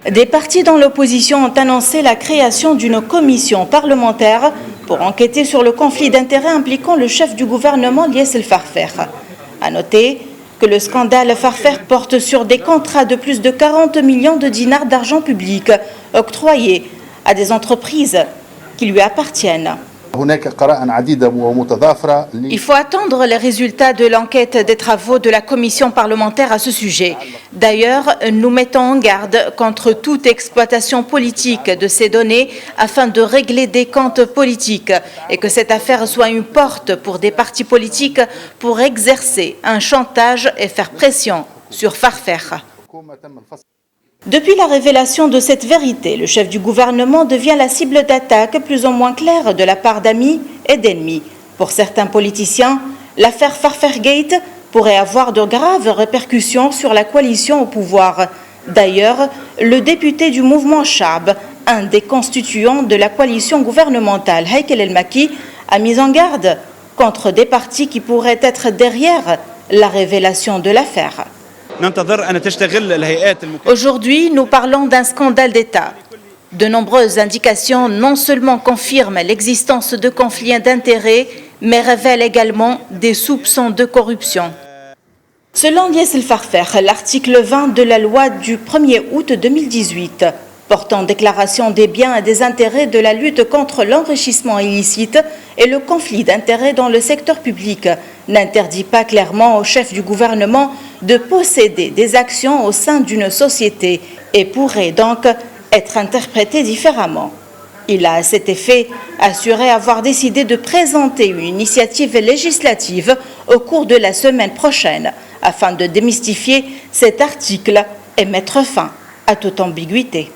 Des partis dans l'opposition ont annoncé la création d'une commission parlementaire pour enquêter sur le conflit d'intérêts impliquant le chef du gouvernement Lies El Farfer. À noter que le scandale Farfer porte sur des contrats de plus de 40 millions de dinars d'argent public octroyés à des entreprises qui lui appartiennent. Il faut attendre les résultats de l'enquête des travaux de la commission parlementaire à ce sujet. D'ailleurs, nous mettons en garde contre toute exploitation politique de ces données afin de régler des comptes politiques et que cette affaire soit une porte pour des partis politiques pour exercer un chantage et faire pression sur Farfer. Depuis la révélation de cette vérité, le chef du gouvernement devient la cible d'attaques plus ou moins claires de la part d'amis et d'ennemis. Pour certains politiciens, l'affaire Farfergate pourrait avoir de graves répercussions sur la coalition au pouvoir. D'ailleurs, le député du mouvement Charb, un des constituants de la coalition gouvernementale, Heikel El Maki, a mis en garde contre des partis qui pourraient être derrière la révélation de l'affaire. Aujourd'hui, nous parlons d'un scandale d'État. De nombreuses indications non seulement confirment l'existence de conflits d'intérêts, mais révèlent également des soupçons de corruption. Selon Lies El Farfer, l'article 20 de la loi du 1er août 2018 portant déclaration des biens et des intérêts de la lutte contre l'enrichissement illicite et le conflit d'intérêts dans le secteur public n'interdit pas clairement au chef du gouvernement de posséder des actions au sein d'une société et pourrait donc être interprété différemment. Il a à cet effet assuré avoir décidé de présenter une initiative législative au cours de la semaine prochaine afin de démystifier cet article et mettre fin à toute ambiguïté.